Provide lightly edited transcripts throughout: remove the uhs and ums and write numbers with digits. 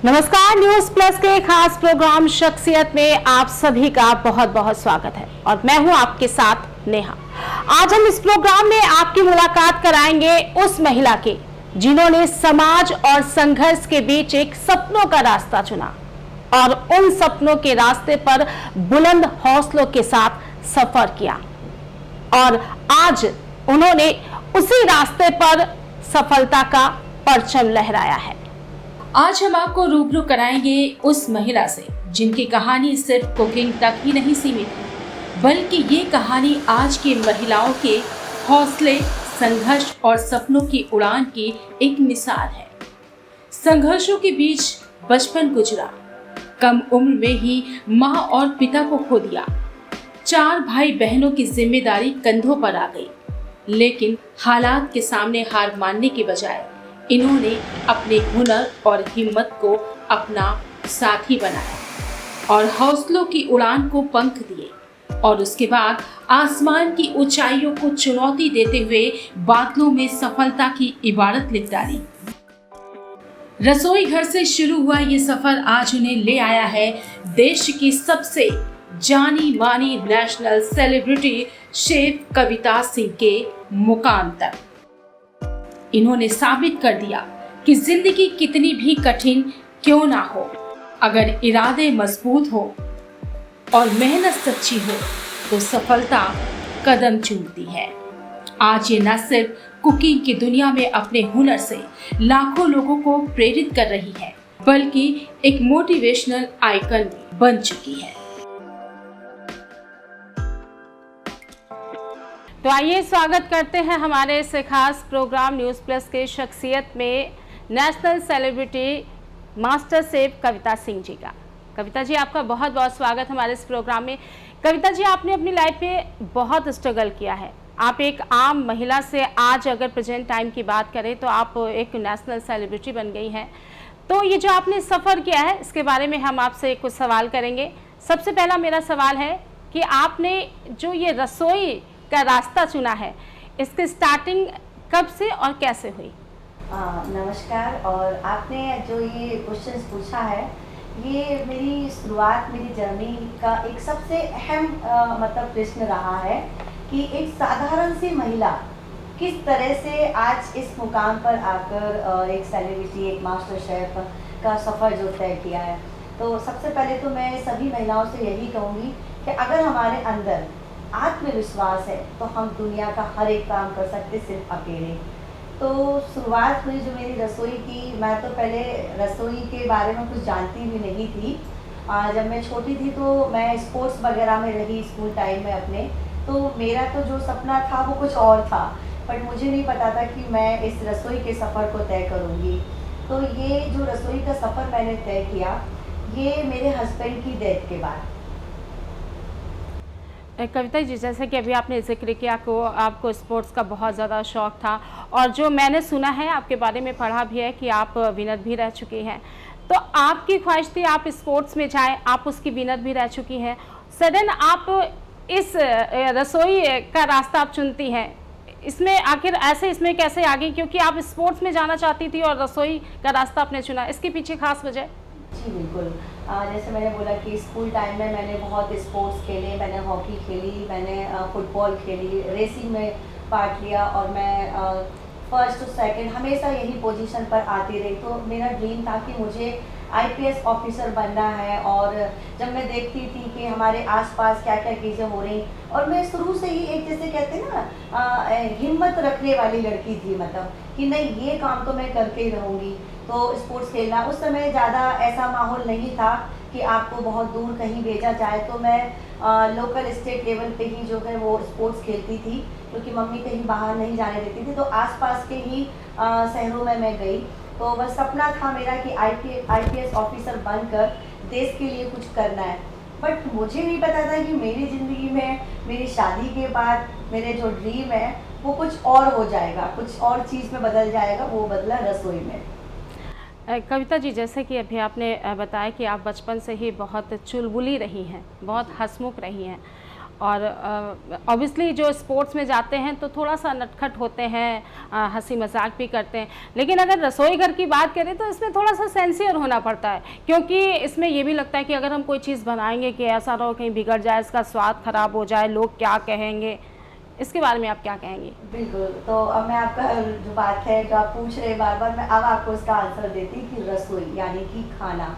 नमस्कार, news plus के खास प्रोग्राम शख्सियत में आप सभी का बहुत बहुत स्वागत है और मैं हूं आपके साथ नेहा। आज हम इस प्रोग्राम में आपकी मुलाकात कराएंगे उस महिला के जिन्होंने समाज और संघर्ष के बीच एक सपनों का रास्ता चुना और उन सपनों के रास्ते पर बुलंद हौसलों के साथ सफर किया और आज उन्होंने उसी रास्ते पर सफलता का परचम लहराया है। आज हम आपको रूबरू कराएंगे उस महिला से जिनकी कहानी सिर्फ कुकिंग तक ही नहीं सीमित है, बल्कि ये कहानी आज की महिलाओं के हौसले, संघर्ष और सपनों की उड़ान की एक मिसाल है। संघर्षों के बीच बचपन गुजरा, कम उम्र में ही माँ और पिता को खो दिया, 4 भाई बहनों की जिम्मेदारी कंधों पर आ गई, लेकिन हालात के सामने हार मानने के बजाय इन्होंने अपने हुनर और हिम्मत को अपना साथी बनाया और हौसलों की उड़ान को पंख दिए और उसके बाद आसमान की ऊंचाइयों को चुनौती देते हुए बादलों में सफलता की इबारत लिख डाली। रसोई घर से शुरू हुआ ये सफर आज उन्हें ले आया है देश की सबसे जानी मानी national celebrity chef Kavita Singh के मुकाम तक। इन्होंने साबित कर दिया कि जिंदगी कितनी भी कठिन क्यों ना हो, अगर इरादे मजबूत हो और मेहनत सच्ची हो तो सफलता कदम चूमती है। आज ये न सिर्फ कुकिंग की दुनिया में अपने हुनर से लाखों लोगों को प्रेरित कर रही है, बल्कि एक मोटिवेशनल आइकन बन चुकी है। तो आइए स्वागत करते हैं हमारे इस खास प्रोग्राम न्यूज प्लस के शख्सियत में national celebrity master chef Kavita Singh ji का। कविता जी, आपका बहुत बहुत स्वागत हमारे इस प्रोग्राम में। कविता जी, आपने अपनी लाइफ में बहुत स्ट्रगल किया है। आप एक आम महिला से आज अगर प्रेजेंट टाइम की बात करें तो आप एक नेशनल सेलिब्रिटी बन गई हैं। तो ये जो आपने सफ़र किया है इसके बारे में हम आपसे कुछ सवाल करेंगे। सबसे पहला मेरा सवाल है कि आपने जो ये रसोई का रास्ता चुना है, इसकी स्टार्टिंग कब से और कैसे हुई? नमस्कार। और आपने जो ये क्वेश्चंस पूछा है, ये मेरी शुरुआत, मेरी जर्नी का एक सबसे अहम मतलब प्रश्न रहा है कि एक साधारण सी महिला किस तरह से आज इस मुकाम पर आकर एक सेलिब्रिटी, एक मास्टर शेफ का सफ़र जो तय किया है। तो सबसे पहले तो मैं सभी महिलाओं से यही कहूँगी कि अगर हमारे अंदर आत्मविश्वास है तो हम दुनिया का हर एक काम कर सकते सिर्फ अकेले। तो शुरुआत हुई जो मेरी रसोई की, मैं तो पहले रसोई के बारे में कुछ जानती भी नहीं थी। जब मैं छोटी थी तो मैं स्पोर्ट्स वगैरह में रही स्कूल टाइम में अपने, तो मेरा तो जो सपना था वो कुछ और था, बट मुझे नहीं पता था कि मैं इस रसोई के सफ़र को तय करूँगी। तो ये जो रसोई का सफ़र मैंने तय किया, ये मेरे हस्बैंड की डेथ के बाद। कविता जी, जैसे कि अभी आपने जिक्र किया को आपको स्पोर्ट्स का बहुत ज़्यादा शौक़ था और जो मैंने सुना है आपके बारे में पढ़ा भी है कि आप विनर भी रह चुकी हैं, तो आपकी ख्वाहिश थी आप स्पोर्ट्स में जाएं, आप उसकी विनर भी रह चुकी हैं। सडन आप इस रसोई का रास्ता आप चुनती हैं, इसमें आखिर ऐसे इसमें कैसे आ गई? क्योंकि आप स्पोर्ट्स में जाना चाहती थी और रसोई का रास्ता आपने चुना, इसके पीछे खास वजह? जी बिल्कुल। जैसे मैंने बोला कि स्कूल टाइम में मैंने बहुत स्पोर्ट्स खेले, मैंने हॉकी खेली, मैंने फुटबॉल खेली, रेसिंग में पार्ट लिया और मैं फर्स्ट सेकंड हमेशा यही पोजीशन पर आती रही। तो मेरा ड्रीम था कि मुझे आईपीएस ऑफिसर बनना है। और जब मैं देखती थी कि हमारे आसपास क्या क्या चीज़ें हो रही, और मैं शुरू से ही एक, जैसे कहते हैं ना, हिम्मत रखने वाली लड़की थी, मतलब कि नहीं ये काम तो मैं करके ही रहूँगी। तो स्पोर्ट्स खेलना, उस समय ज़्यादा ऐसा माहौल नहीं था कि आपको बहुत दूर कहीं भेजा जाए, तो मैं लोकल स्टेट लेवल पे ही जो है वो स्पोर्ट्स खेलती थी, क्योंकि मम्मी कहीं बाहर नहीं जाने देती थी। तो आसपास के ही शहरों में मैं गई। तो बस सपना था मेरा कि आईपीएस ऑफिसर बनकर देश के लिए कुछ करना है। बट मुझे नहीं पता था कि मेरी ज़िंदगी में मेरी शादी के बाद मेरे जो ड्रीम है वो कुछ और हो जाएगा, कुछ और चीज़ में बदल जाएगा। वो बदला रसोई में। कविता जी, जैसे कि अभी आपने बताया कि आप बचपन से ही बहुत चुलबुली रही हैं, बहुत हंसमुख रही हैं और ऑब्वियसली जो स्पोर्ट्स में जाते हैं तो थोड़ा सा नटखट होते हैं, हंसी मजाक भी करते हैं, लेकिन अगर रसोई घर की बात करें तो इसमें थोड़ा सा सेंसियर होना पड़ता है, क्योंकि इसमें ये भी लगता है कि अगर हम कोई चीज़ बनाएंगे कि ऐसा ना हो कहीं बिगड़ जाए, इसका स्वाद खराब हो जाए, लोग क्या कहेंगे, इसके बारे में आप क्या कहेंगे? बिल्कुल। तो अब मैं आपका जो बात है जो आप पूछ रहे हैं बार बार, मैं अब आपको इसका आंसर देती कि रसोई यानी कि खाना।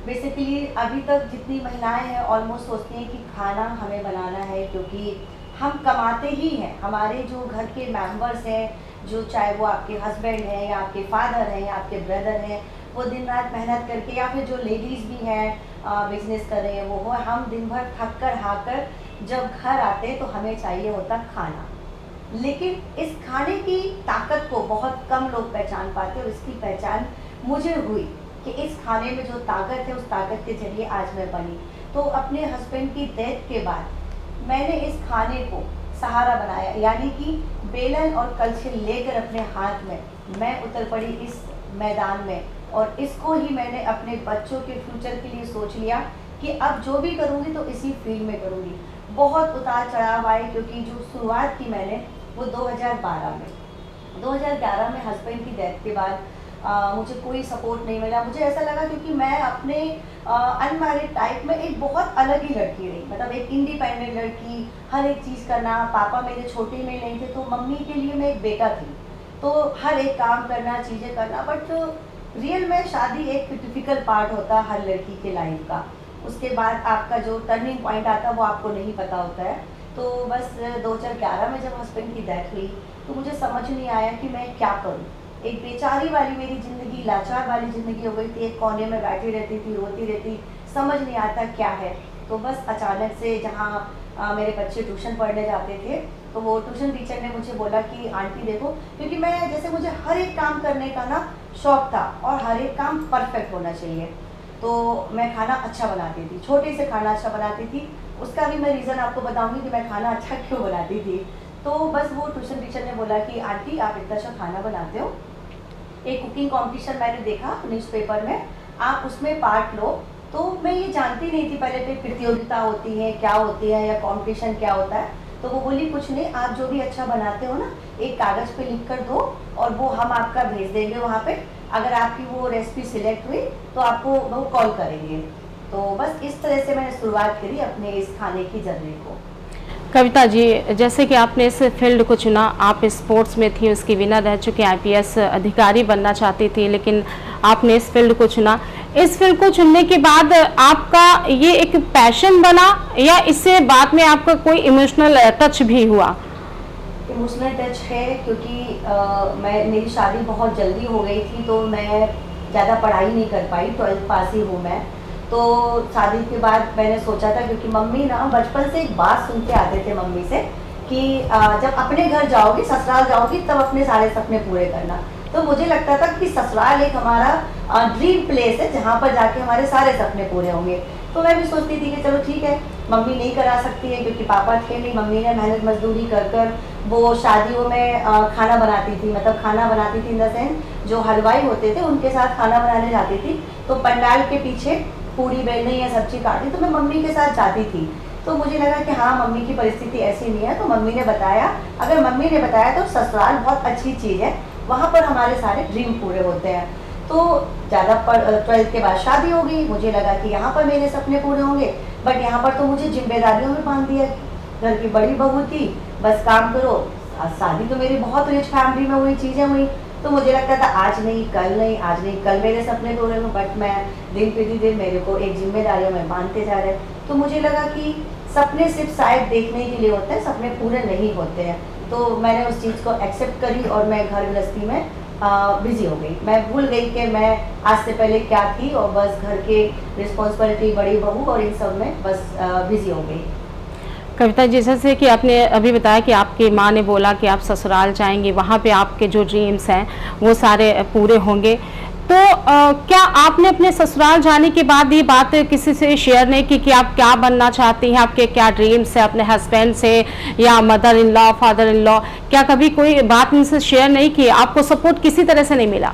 बेसिकली अभी तक जितनी महिलाएं हैं ऑलमोस्ट सोचती हैं कि खाना हमें बनाना है, क्योंकि हम कमाते ही हैं। हमारे जो घर के मेंबर्स हैं, जो चाहे वो आपके हस्बैंड हैं या आपके फादर हैं या आपके ब्रदर हैं, वो दिन रात मेहनत करके, या फिर जो लेडीज़ भी हैं बिजनेस कर रहे हैं वो हम दिन भर थक कर हार कर जब घर आते हैं तो हमें चाहिए होता खाना। लेकिन इस खाने की ताकत को बहुत कम लोग पहचान पाते, और इसकी पहचान मुझे हुई कि इस खाने में जो ताकत है उस ताकत के जरिए आज मैं बनी। तो अपने हस्बैंड की डेथ के बाद मैंने इस खाने को सहारा बनाया, यानी कि बेलन और कलछी लेकर अपने हाथ में मैं उतर पड़ी इस मैदान में, और इसको ही मैंने अपने बच्चों के फ्यूचर के लिए सोच लिया कि अब जो भी करूँगी तो इसी फील्ड में करूँगी। बहुत उतार चढ़ाव आए, क्योंकि जो शुरुआत की मैंने वो 2011 में हस्बैंड की डेथ के बाद मुझे कोई सपोर्ट नहीं मिला। मुझे ऐसा लगा क्योंकि मैं अपने अनमैरिड टाइप में एक बहुत अलग ही लड़की रही, मतलब एक इंडिपेंडेंट लड़की, हर एक चीज़ करना। पापा मेरे छोटे में नहीं थे तो मम्मी के लिए मैं एक बेटा थी, तो हर एक काम करना, चीज़ें करना। बट रियल में शादी एक क्रिटिकल पार्ट होता है हर लड़की के लाइफ का। उसके बाद आपका जो टर्निंग पॉइंट आता है वो आपको नहीं पता होता है। तो बस 2011 में जब हस्बैंड की डेथ हुई तो मुझे समझ नहीं आया कि मैं क्या करूं। एक बेचारी वाली मेरी ज़िंदगी, लाचार वाली ज़िंदगी हो गई थी। एक कोने में बैठी रहती थी, रोती रहती, समझ नहीं आता क्या है। तो बस अचानक से जहाँ मेरे बच्चे ट्यूशन पढ़ने जाते थे तो वो ट्यूशन टीचर ने मुझे बोला कि आंटी देखो, क्योंकि मैं जैसे मुझे हर एक काम करने का ना शौक़ था और हर एक काम परफेक्ट होना चाहिए, तो मैं खाना अच्छा बनाती थी, छोटे से खाना अच्छा बनाती थी। उसका भी मैं रीज़न आपको बताऊंगी कि मैं खाना अच्छा क्यों बनाती थी। तो बस वो ट्यूशन टीचर ने बोला कि आंटी आप इतना अच्छा खाना बनाते हो, एक कुकिंग कंपटीशन मैंने देखा न्यूज़पेपर में, आप उसमें पार्ट लो। तो मैं ये जानती नहीं थी पहले पे प्रतियोगिता होती है क्या होती है या कंपटीशन क्या होता है। तो वो बोली कुछ नहीं, आप जो भी अच्छा बनाते हो ना एक कागज़ पे लिख कर दो और वो हम आपका भेज देंगे वहाँ पे। अगर आपकी वो रेसिपी सिलेक्ट हुई तो आपको वो कॉल करेंगे। तो बस इस तरह से मैंने शुरुआत करी अपने इस खाने की जर्नी को। कविता जी, जैसे कि आपने इस फील्ड को चुना, आप स्पोर्ट्स में थी, उसकी विनर रह चुकी, आईपीएस अधिकारी बनना चाहती थी, लेकिन आपने इस फील्ड को चुना। इस फील्ड को चुनने के बाद आपका ये एक पैशन बना या इससे बाद में आपका कोई इमोशनल टच भी हुआ? इमोशनल टच है, क्योंकि मेरी शादी बहुत जल्दी हो गई थी तो मैं ज़्यादा पढ़ाई नहीं कर पाई, 12th पास ही हूँ मैं। तो शादी के बाद मैंने सोचा था, क्योंकि मम्मी ना बचपन से एक बात सुनते आते थे मम्मी से कि जब अपने घर जाओगी, ससुराल जाओगी, तब अपने सारे सपने पूरे करना। तो मुझे लगता था कि ससुराल एक हमारा ड्रीम प्लेस है जहाँ पर जाके हमारे सारे सपने पूरे होंगे। तो मैं भी सोचती थी कि चलो ठीक है, मम्मी नहीं करा सकती है क्योंकि पापा थे नहीं। मम्मी ने मेहनत मजदूरी कर कर वो शादियों में खाना बनाती थी, मतलब खाना बनाती थी इन द सेंस जो हलवाई होते थे उनके साथ खाना बनाने जाती थी। तो पंडाल के पीछे पूरी बेलनी या सब्जी काटी तो मैं मम्मी के साथ जाती थी। तो मुझे लगा कि हाँ मम्मी की परिस्थिति ऐसी नहीं है, तो मम्मी ने बताया, अगर मम्मी ने बताया तो ससुराल बहुत अच्छी चीज़ है, वहाँ पर हमारे सारे ड्रीम पूरे होते हैं। तो ज़्यादा 12th के बाद शादी हो गई, मुझे लगा कि यहाँ पर मेरे सपने पूरे होंगे, बट यहाँ पर तो मुझे जिम्मेदारियों में बांध दिया। घर की बड़ी बहू थी, बस काम करो। शादी तो मेरी बहुत रिच फैमिली में हुई, चीज़ें हुई, तो मुझे लगता था आज नहीं कल नहीं, आज नहीं कल मेरे सपने पूरे हों, बट मैं दिन प्रतिदिन मेरे को एक जिम्मेदारियों में बांधते जा रहे। तो मुझे लगा कि सपने सिर्फ शायद देखने के लिए होते हैं, सपने पूरे नहीं होते हैं। तो मैंने उस चीज़ को एक्सेप्ट करी और मैं घर गृहस्थी में बिजी हो गई। मैं भूल गई कि मैं आज से पहले क्या थी, और बस घर के रिस्पॉन्सिबिलिटी, बड़ी बहू और इन सब में बस बिजी हो गई। कविता जी, जैसे कि आपने अभी बताया कि आपकी माँ ने बोला कि आप ससुराल जाएंगे, वहाँ पे आपके जो ड्रीम्स हैं वो सारे पूरे होंगे, तो क्या आपने अपने ससुराल जाने के बाद ये बात किसी से शेयर नहीं की कि आप क्या बनना चाहती हैं, आपके क्या ड्रीम्स हैं, अपने हस्बैंड से या mother in law, father in law, क्या कभी कोई बात इनसे शेयर नहीं की? आपको सपोर्ट किसी तरह से नहीं मिला?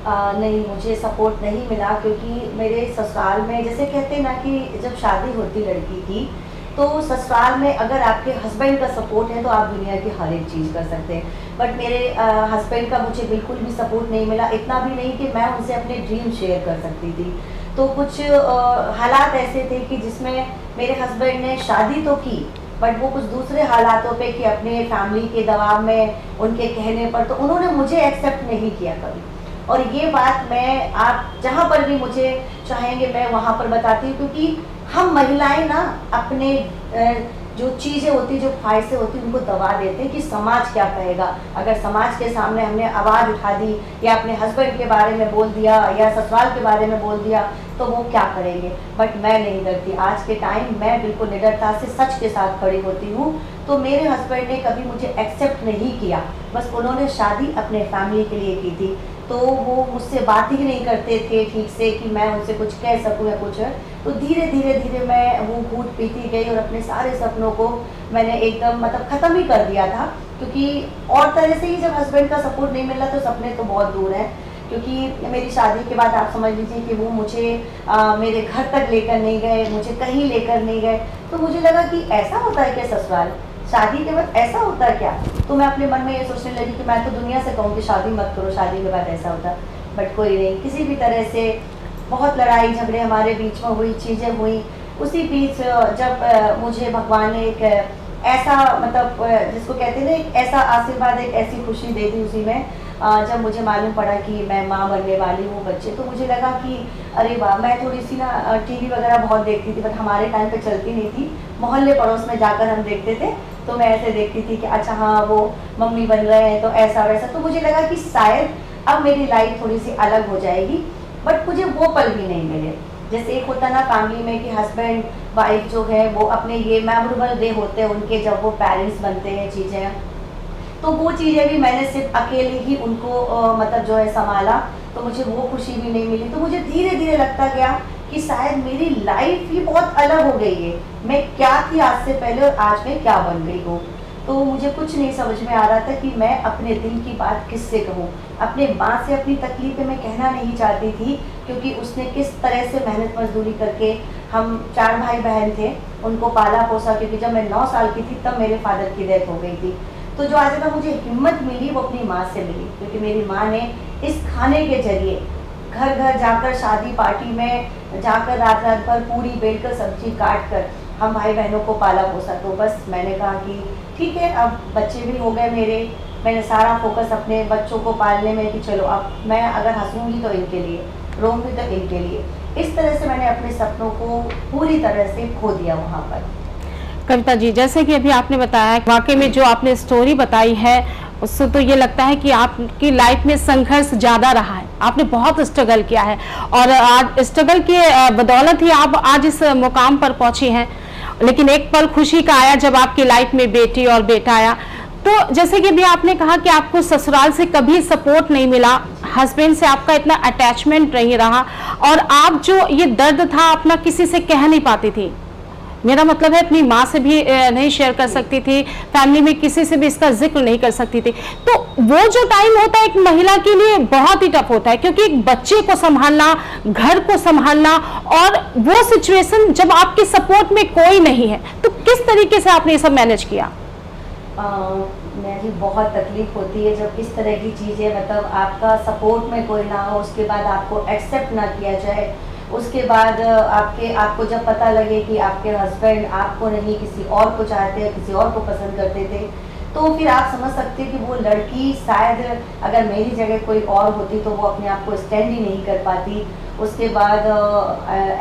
नहीं, मुझे सपोर्ट नहीं मिला, क्योंकि मेरे ससुराल में जैसे कहते हैं ना कि जब शादी होती लड़की की तो ससुराल में अगर आपके हस्बैंड का सपोर्ट है तो आप दुनिया की हर एक चीज़ कर सकते हैं। बट मेरे हस्बैंड का मुझे बिल्कुल भी सपोर्ट नहीं मिला, इतना भी नहीं कि मैं उनसे अपने ड्रीम शेयर कर सकती थी। तो कुछ हालात ऐसे थे कि जिसमें मेरे हस्बैंड ने शादी तो की, बट वो कुछ दूसरे हालातों पे कि अपने फैमिली के दबाव में, उनके कहने पर, तो उन्होंने मुझे एक्सेप्ट नहीं किया कभी। और ये बात मैं, आप जहाँ पर भी मुझे चाहेंगे मैं वहाँ पर बताती हूँ, क्योंकि हम महिलाएं ना अपने जो चीज़ें होती, जो ख्वाहिशें होती, उनको दबा देते हैं कि समाज क्या कहेगा। अगर समाज के सामने हमने आवाज़ उठा दी या अपने हस्बैंड के बारे में बोल दिया या ससुराल के बारे में बोल दिया तो वो क्या करेंगे। बट मैं नहीं डरती, आज के टाइम मैं बिल्कुल निडरता से सच के साथ खड़ी होती हूँ। तो मेरे हस्बैंड ने कभी मुझे एक्सेप्ट नहीं किया, बस उन्होंने शादी अपने फैमिली के लिए की थी। तो वो मुझसे बात ही नहीं करते थे ठीक से कि मैं उनसे कुछ कह सकूँ या कुछ। तो धीरे धीरे मैं वो घूट पीती गई और अपने सारे सपनों को मैंने एकदम मतलब ख़त्म ही कर दिया था। क्योंकि और तरह से ही जब हस्बैंड का सपोर्ट नहीं मिला तो सपने तो बहुत दूर हैं। क्योंकि मेरी शादी के बाद आप समझ लीजिए कि वो मुझे मेरे घर तक लेकर नहीं गए, मुझे कहीं लेकर नहीं गए। तो मुझे लगा कि ऐसा होता है क्या ससुराल, शादी के बाद ऐसा होता है क्या। तो मैं अपने मन में ये सोचने लगी कि मैं तो दुनिया से कहूँ कि शादी मत करो, शादी के बाद ऐसा होता। बट कोई नहीं, किसी भी तरह से बहुत लड़ाई झगड़े हमारे बीच में हुई, चीज़ें हुई। उसी बीच जब मुझे भगवान ने एक ऐसा मतलब जिसको कहते हैं ना, एक ऐसा आशीर्वाद, एक ऐसी खुशी दे दी उसी में, जब मुझे मालूम पड़ा कि मैं माँ बनने वाली हूँ बच्चे। तो मुझे लगा कि अरे वाह, मैं थोड़ी सी ना टीवी वगैरह बहुत देखती थी, बट हमारे टाइम पे चलती नहीं थी। मोहल्ले पड़ोस में जाकर हम देखते थे, तो मैं ऐसे देखती थी कि अच्छा हाँ वो मम्मी बन रहे हैं तो ऐसा वैसा। तो मुझे लगा कि शायद अब मेरी लाइफ थोड़ी सी अलग हो जाएगी। बट मुझे वो पल भी नहीं मिले। जैसे एक होता ना फैमिली में कि हस्बैंड वाइफ जो है वो अपने ये मेमोरेबल डे होते हैं उनके, जब वो पेरेंट्स बनते हैं चीज़ें, तो वो चीज़ें भी मैंने सिर्फ अकेले ही उनको मतलब जो है संभाला। तो मुझे वो खुशी भी नहीं मिली। तो मुझे धीरे धीरे लगता गया कि शायद मेरी लाइफ ही बहुत अलग हो गई है। मैं क्या थी आज से पहले और आज मैं क्या बन गई हूँ। तो मुझे कुछ नहीं समझ में आ रहा था कि मैं अपने दिल की बात किससे कहूँ। अपने माँ से अपनी तकलीफ़ें मैं कहना नहीं चाहती थी, क्योंकि उसने किस तरह से मेहनत मजदूरी करके, हम 4 भाई बहन थे, उनको पाला पोसा। क्योंकि जब मैं 9 साल की थी तब मेरे फादर की डेथ हो गई थी। तो जो आज तक मुझे हिम्मत मिली वो अपनी माँ से मिली, क्योंकि मेरी माँ ने इस खाने के जरिए घर घर जाकर, शादी पार्टी में जाकर, रात रात भर पूरी बेलकर सब्जी काट कर हम भाई बहनों को पाला पोसा। तो बस मैंने कहा कि ठीक है, अब बच्चे भी हो गए मेरे, मैंने सारा फोकस अपने बच्चों को पालने में कि चलो अब मैं अगर हंसूंगी तो इनके लिए, रोऊंगी तो इनके लिए। इस तरह से मैंने अपने सपनों को पूरी तरह से खो दिया वहाँ पर। कविता जी, जैसे कि अभी आपने बताया, वाकई में जो आपने स्टोरी बताई है उससे तो ये लगता है कि आपकी लाइफ में संघर्ष ज़्यादा रहा है, आपने बहुत स्ट्रगल किया है और आज स्ट्रगल की बदौलत ही आप आज इस मुकाम पर पहुंची हैं। लेकिन एक पल खुशी का आया जब आपकी लाइफ में बेटी और बेटा आया। तो जैसे कि भी आपने कहा कि आपको ससुराल से कभी सपोर्ट नहीं मिला, हस्बैंड से आपका इतना अटैचमेंट नहीं रहा और आप जो ये दर्द था अपना किसी से कह नहीं पाती थी। मेरा मतलब है अपनी माँ से भी नहीं शेयर कर सकती थी, फैमिली में किसी से भी इसका जिक्र नहीं कर सकती थी। तो वो जो टाइम होता है एक महिला के लिए बहुत ही टफ होता है, क्योंकि एक बच्चे को संभालना, घर को संभालना और वो सिचुएशन जब आपके सपोर्ट में कोई नहीं है, तो किस तरीके से आपने ये सब मैनेज किया? मेरी बहुत तकलीफ होती है जब इस तरह की चीज़ें, मतलब आपका सपोर्ट में कोई ना हो, उसके बाद आपको एक्सेप्ट ना किया जाए, उसके बाद आपको जब पता लगे कि आपके हस्बैंड आपको नहीं किसी और को चाहते हैं, किसी और को पसंद करते थे, तो फिर आप समझ सकते हैं कि वो लड़की शायद अगर मेरी जगह कोई और होती तो वो अपने आप को स्टैंड ही नहीं कर पाती। उसके बाद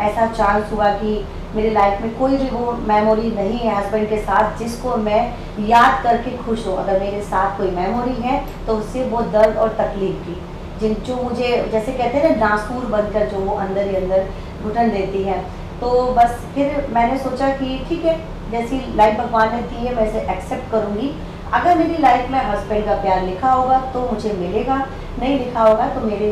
ऐसा चांस हुआ कि मेरी लाइफ में कोई भी वो मेमोरी नहीं है हस्बैंड के साथ जिसको मैं याद करके खुश हूँ। अगर मेरे साथ कोई मेमोरी है तो उससे वो दर्द और तकलीफ की, जो मुझे जैसे कहते हैं ना नासूर बनकर जो वो अंदर ही अंदर घुटन देती है। तो बस फिर मैंने सोचा कि ठीक है, जैसी लाइफ भगवान ने दी है मैं इसे एक्सेप्ट करूँगी। अगर मेरी लाइफ में हस्बैंड का प्यार लिखा होगा तो मुझे मिलेगा, नहीं लिखा होगा तो मेरे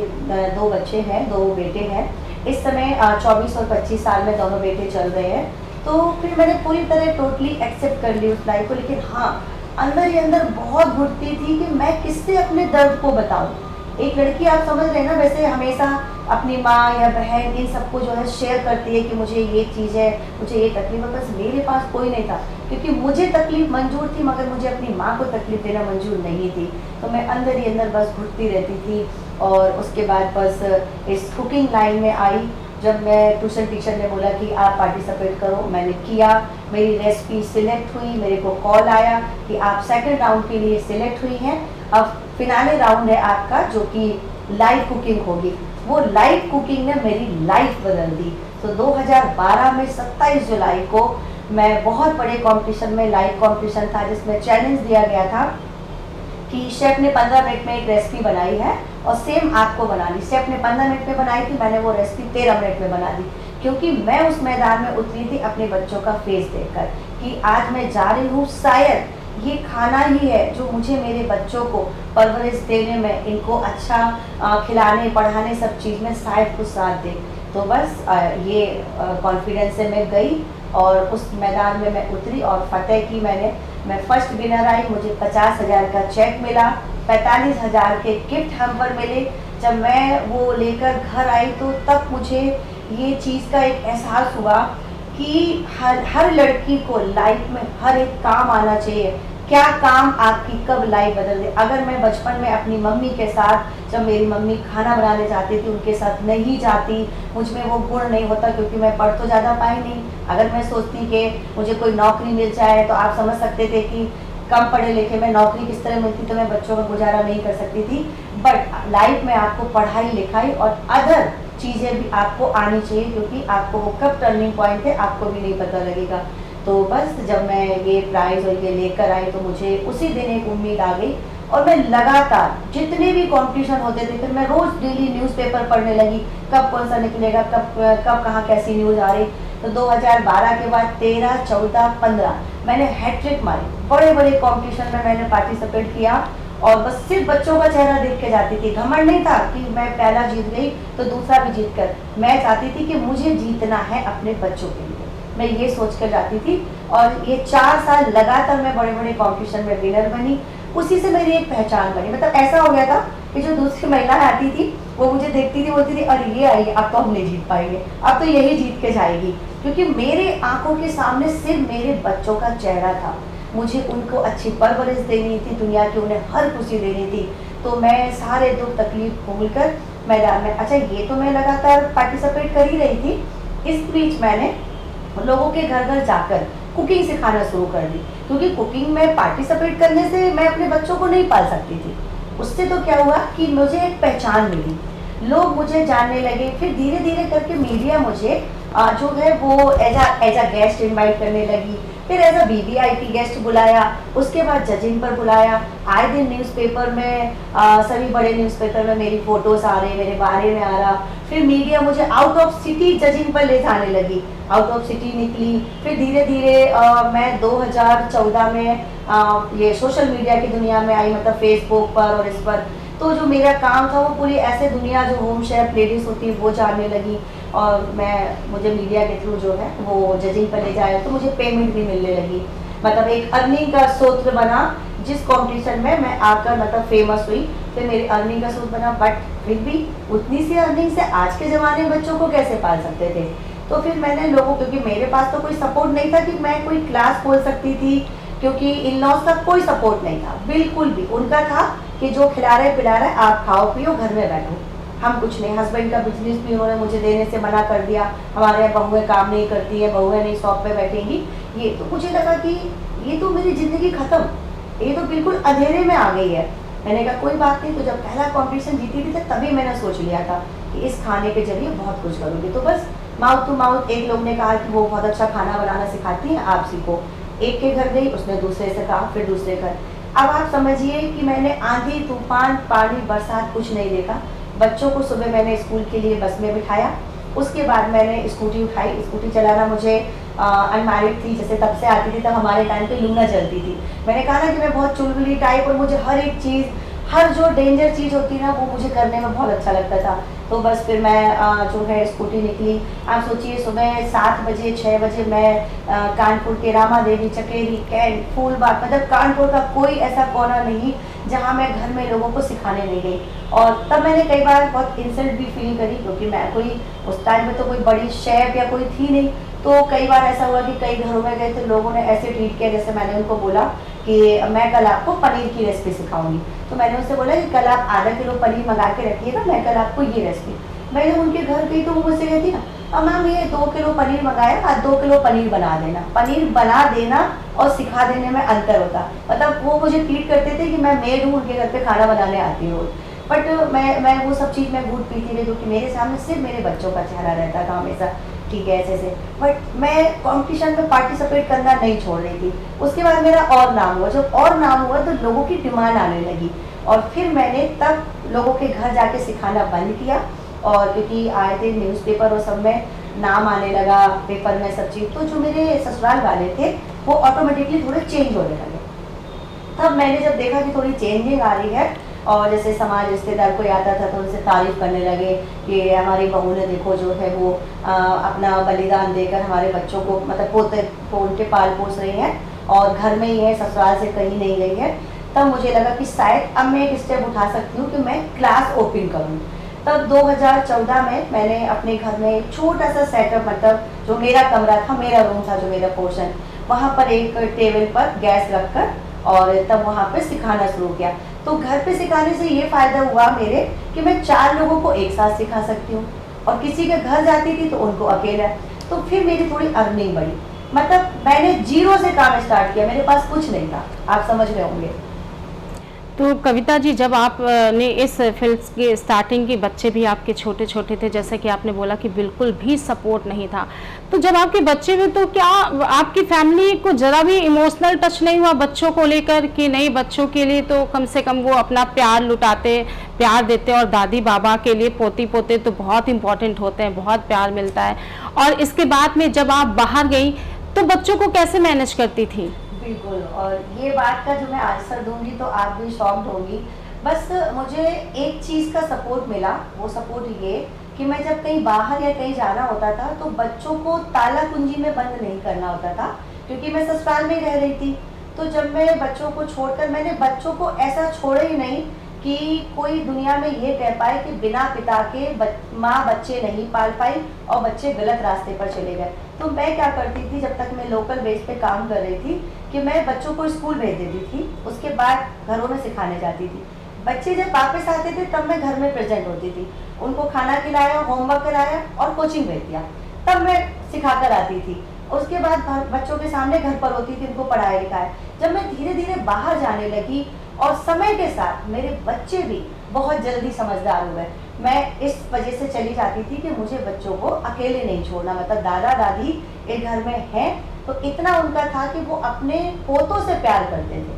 2 बच्चे हैं, 2 बेटे हैं। इस समय 24 और 25 साल में दोनों बेटे चल रहे हैं। तो फिर मैंने पूरी तरह टोटली एक्सेप्ट कर ली उस लाइफ को। लेकिन हाँ, अंदर ही अंदर बहुत घुटती थी कि मैं किससे अपने दर्द को बताऊँ। एक लड़की, आप समझ रहे हैं ना, वैसे हमेशा अपनी माँ या बहन इन सबको जो है शेयर करती है कि मुझे ये चीज़ है, मुझे ये तकलीफ है। बस मेरे पास कोई नहीं था, क्योंकि मुझे तकलीफ मंजूर थी मगर मुझे अपनी माँ को तकलीफ देना मंजूर नहीं थी। तो मैं अंदर ही अंदर बस घुटती रहती थी। और उसके बाद बस इस कुकिंग लाइन में आई। जब मैं ट्यूशन टीचर ने बोला कि आप पार्टिसिपेट करो, मैंने किया, मेरी रेसिपी सिलेक्ट हुई, मेरे को कॉल आया कि आप सेकंड राउंड के लिए सिलेक्ट हुई हैं। अब फिनाले राउंड है आपका, जो कि लाइव कुकिंग होगी। वो लाइव कुकिंग ने मेरी लाइफ बदल दी। तो 2012 में 27 जुलाई को मैं बहुत बड़े कंपटीशन में, लाइव कंपटीशन था जिसमें चैलेंज दिया गया था कि शेफ ने 15 मिनट में एक रेसिपी बनाई है और सेम आपको बनानी। शेफ ने 15 मिनट में बनाई थी, मैंने वो रेसिपी 13 मिनट में बना दी, क्योंकि मैं उस मैदान में उतरी थी अपने बच्चों का फेस देखकर कि आज मैं जा रही हूँ, शायद ये खाना ही है जो मुझे मेरे बच्चों को परवरिश देने में, इनको अच्छा खिलाने पढ़ाने सब चीज़ में शायद कुछ साथ दे। तो बस ये कॉन्फिडेंस से मैं गई और उस मैदान में मैं उतरी और फतेह की मैं फर्स्ट विनर आई। मुझे 50,000 का चेक मिला, 45,000 के गिफ्ट हैम्पर मिले। जब मैं वो लेकर घर आई तो तब मुझे ये चीज़ का एक एहसास हुआ कि हर लड़की को लाइफ में हर एक काम आना चाहिए। क्या काम आपकी कब लाइफ बदल दे। अगर मैं बचपन में अपनी मम्मी के साथ, जब मेरी मम्मी खाना बनाने जाती थी, उनके साथ नहीं जाती, मुझ में वो गुण नहीं होता, क्योंकि मैं पढ़ तो ज़्यादा पाई नहीं। अगर मैं सोचती कि मुझे कोई नौकरी मिल जाए तो आप समझ सकते थे कि कम पढ़े लिखे में नौकरी किस तरह मिलती, तो मैं बच्चों का गुजारा नहीं कर सकती थी। बट लाइफ में आपको पढ़ाई लिखाई और अदर चीज़ें भी आपको आनी चाहिए, क्योंकि आपको वो कब टर्निंग पॉइंट है आपको भी नहीं पता लगेगा। तो बस जब मैं ये प्राइज़ और ये लेकर आई तो मुझे उसी दिन एक उम्मीद आ गई और मैं लगातार जितने भी कंपटीशन होते थे, फिर मैं रोज़ डेली न्यूज़पेपर पढ़ने लगी, कब कौन सा निकलेगा, कब कहाँ कैसी न्यूज़ आ रही। तो 2012 के बाद 13, 14, 15 मैंने हैट्रिक मारी। बड़े बड़े कॉम्पिटिशन में मैंने पार्टिसिपेट किया और बस सिर्फ बच्चों का चेहरा देख के जाती थी। घमंड नहीं था कि मैं पहला जीत गई तो दूसरा भी जीत कर, मैं चाहती थी कि मुझे जीतना है अपने बच्चों के लिए, मैं ये सोच कर जाती थी। और ये 4 साल लगातार मैं बड़े बड़े कॉम्पिटिशन में विनर बनी। उसी से मेरी एक पहचान बनी। मतलब ऐसा हो गया था कि जो दूसरी महिलाएं आती थी वो मुझे देखती थी, बोलती थी अरे ये आई, अब तो हम नहीं जीत पाएंगे, अब तो यही जीत के जाएगी, क्योंकि मेरे आंखों के सामने सिर्फ मेरे बच्चों का चेहरा था। मुझे उनको अच्छी परवरिश देनी थी, दुनिया की उन्हें हर खुशी देनी थी। तो मैं सारे दुख तकलीफ भूलकर मैदान में, अच्छा ये तो मैं लगातार पार्टिसिपेट कर ही रही थी, इस बीच मैंने लोगों के घर घर जाकर कुकिंग सिखाना शुरू कर दी, क्योंकि कुकिंग में पार्टिसिपेट करने से मैं अपने बच्चों को नहीं पाल सकती थी। उससे तो क्या हुआ कि मुझे एक पहचान मिली, लोग मुझे जानने लगे। फिर धीरे धीरे करके मीडिया मुझे जो है वो एज अ गेस्ट इनवाइट करने लगी, फिर एज अ वीवीआईपी गेस्ट बुलाया, उसके बाद जजिंग पर बुलाया। आए दिन न्यूज़पेपर में सभी बड़े न्यूज़पेपर में मेरी फ़ोटोज़ आ रहे, मेरे बारे में आ रहा। फिर मीडिया मुझे आउट ऑफ सिटी जजिंग पर ले जाने लगी, आउट ऑफ सिटी निकली। फिर धीरे धीरे मैं 2014 में ये सोशल मीडिया की दुनिया में आई, मतलब फेसबुक पर और इस पर। तो जो मेरा काम था वो पूरी ऐसे दुनिया जो होम शेफ लेडीज़ होती है वो जानने लगी, और मुझे मीडिया के थ्रू जो है वो जजिंग पर ले जाया तो मुझे पेमेंट भी मिलने लगी। मतलब एक अर्निंग का स्रोत बना, जिस कंपटीशन में मैं आकर मतलब फेमस हुई, फिर मेरी अर्निंग का स्रोत बना। बट फिर भी उतनी सी अर्निंग से आज के ज़माने में बच्चों को कैसे पाल सकते थे। तो फिर मैंने लोगों, क्योंकि मेरे पास तो कोई सपोर्ट नहीं था कि मैं कोई क्लास खोल सकती थी, क्योंकि इन लॉज का कोई सपोर्ट नहीं था बिल्कुल भी। उनका था कि जो खिला रहे पिला रहे आप खाओ पियो घर में बैठो, हम कुछ नहीं। हस्बैंड का बिजनेस भी उन्होंने मुझे देने से मना कर दिया, हमारे यहाँ बहुएं काम नहीं करती हैं, बहुएं नहीं शॉप पे बैठेंगी। ये तो मुझे लगा कि ये तो मेरी ज़िंदगी ख़त्म, ये तो बिल्कुल अंधेरे में आ गई है। मैंने कहा कोई बात नहीं। तो जब पहला कॉम्पिटिशन जीती थी तभी मैंने सोच लिया था कि इस खाने के जरिए बहुत कुछ करूँगी। तो बस माउथ टू माउथ, एक लोग ने कहा कि वो बहुत अच्छा खाना बनाना सिखाती हैं, आप सीखो। एक के घर गई, उसने दूसरे से कहा, फिर दूसरे घर। अब आप समझिए कि मैंने आंधी तूफान पानी बरसात कुछ नहीं देखा। बच्चों को सुबह मैंने स्कूल के लिए बस में बिठाया, उसके बाद मैंने स्कूटी उठाई। स्कूटी चलाना मुझे अनमैरिड थी, जैसे तब से आती थी, तब हमारे टाइम पे लूना चलती थी। मैंने कहा ना कि मैं बहुत चुलबुली टाइप, और मुझे हर एक चीज़ हर जो डेंजर चीज़ होती है ना वो मुझे करने में बहुत अच्छा लगता था। तो बस फिर मैं जो है स्कूटी निकली। आप सोचिए सुबह 7 बजे 6 बजे मैं कानपुर के रामा देवी, चकेरी, कैंट, फूलबाग, मतलब कानपुर का कोई ऐसा कोना नहीं जहाँ मैं घर में लोगों को सिखाने नहीं गई। और तब मैंने कई बार बहुत इंसल्ट भी फील करी, क्योंकि मैं कोई उस टाइम में तो कोई बड़ी शेफ या कोई थी नहीं। तो कई बार ऐसा हुआ कि कई घरों में गए तो लोगों ने ऐसे ट्रीट किया, जैसे मैंने उनको बोला कि मैं कल आपको पनीर की रेसिपी सिखाऊंगी। तो मैंने उनसे बोला कि कल आप आधा किलो पनीर मंगा के रखिएगा, मैं कल आपको ये रेसिपी। मैं जब उनके घर गई तो वो मुझसे कहती ना, अब मैम ये 2 किलो पनीर मंगाया, आज 2 किलो पनीर बना देना। पनीर बना देना और सिखा देने में अंतर होता। मतलब वो मुझे ट्रीट करते थे कि मैं मेड हूँ, उनके घर पे खाना बनाने आती हूँ। बट मैं वो सब चीज़ मैं घूट पीती रही, क्योंकि मेरे सामने सिर्फ मेरे बच्चों का चेहरा रहता था हमेशा, ठीक है ऐसे से। बट मैं कंपटीशन में पार्टिसिपेट करना नहीं छोड़ रही थी। उसके बाद मेरा और नाम हुआ। जब और नाम हुआ तो लोगों की डिमांड आने लगी, और फिर मैंने तब लोगों के घर जाके सिखाना बंद किया। और क्योंकि आए थे न्यूज़पेपर और सब में नाम आने लगा, पेपर में सब चीज़, तो जो मेरे ससुराल वाले थे वो ऑटोमेटिकली थोड़े चेंज होने लगे। तब मैंने जब देखा कि थोड़ी चेंजिंग आ रही है, और जैसे समाज रिश्तेदार कोई आता था तो उनसे तारीफ करने लगे कि हमारी बहू ने देखो जो है वो अपना बलिदान देकर हमारे बच्चों को, मतलब पोते को उनके पाल पोस रही हैं और घर में ही है, ससुराल से कहीं नहीं गई है। तब मुझे लगा कि शायद अब मैं एक स्टेप उठा सकती हूँ कि मैं क्लास ओपन करूँ। तब 2014 में मैंने अपने घर में एक छोटा सा सेटअप, मतलब जो मेरा कमरा था, मेरा रूम था, जो मेरा पोर्शन, वहाँ पर एक टेबल पर गैस रखकर और तब वहाँ पे सिखाना शुरू किया। तो घर पे सिखाने से ये फ़ायदा हुआ मेरे कि मैं 4 लोगों को एक साथ सिखा सकती हूँ, और किसी के घर जाती थी तो उनको अकेला। तो फिर मेरी थोड़ी अर्निंग बढ़ी। मतलब मैंने जीरो से काम स्टार्ट किया, मेरे पास कुछ नहीं था, आप समझ रहे होंगे। तो कविता जी, जब आप ने इस फिल्म की स्टार्टिंग की, बच्चे भी आपके छोटे छोटे थे, जैसे कि आपने बोला कि बिल्कुल भी सपोर्ट नहीं था, तो जब आपके बच्चे हुए तो क्या आपकी फैमिली को ज़रा भी इमोशनल टच नहीं हुआ बच्चों को लेकर कि नहीं, बच्चों के लिए तो कम से कम वो अपना प्यार लुटाते, प्यार देते, और दादी बाबा के लिए पोती पोते तो बहुत इंपॉर्टेंट होते हैं, बहुत प्यार मिलता है। और इसके बाद में जब आप बाहर गई तो बच्चों को कैसे मैनेज करती थी? बिल्कुल, और ये बात का जो मैं आंसर दूंगी तो आप भी शॉक्ड होंगी। बस मुझे एक चीज़ का सपोर्ट मिला, वो सपोर्ट ये कि मैं जब कहीं बाहर या कहीं जाना होता था तो बच्चों को ताला कुंजी में बंद नहीं करना होता था, क्योंकि मैं ससुराल में रह रही थी। तो जब मैं बच्चों को छोड़कर, मैंने बच्चों को ऐसा छोड़ा ही नहीं कि कोई दुनिया में ये कह पाए कि बिना पिता के माँ बच्चे नहीं पाल पाई और बच्चे गलत रास्ते पर चले गए। तो मैं क्या करती थी, जब तक मैं लोकल बेस पे काम कर रही थी, कि मैं बच्चों को स्कूल भेज देती थी, उसके बाद घरों में सिखाने जाती थी। बच्चे जब वापस आते थे तब मैं घर में प्रेजेंट होती थी, उनको खाना खिलाया, होमवर्क कराया और कोचिंग भेज दिया, तब मैं सिखा कर आती थी। उसके बाद बच्चों के सामने घर पर होती थी, उनको पढ़ाया लिखाया। जब मैं धीरे धीरे बाहर जाने लगी और समय के साथ मेरे बच्चे भी बहुत जल्दी समझदार हुए, मैं इस वजह से चली जाती थी कि मुझे बच्चों को अकेले नहीं छोड़ना। मतलब दादा दादी एक घर में हैं तो इतना उनका था कि वो अपने पोतों से प्यार करते थे।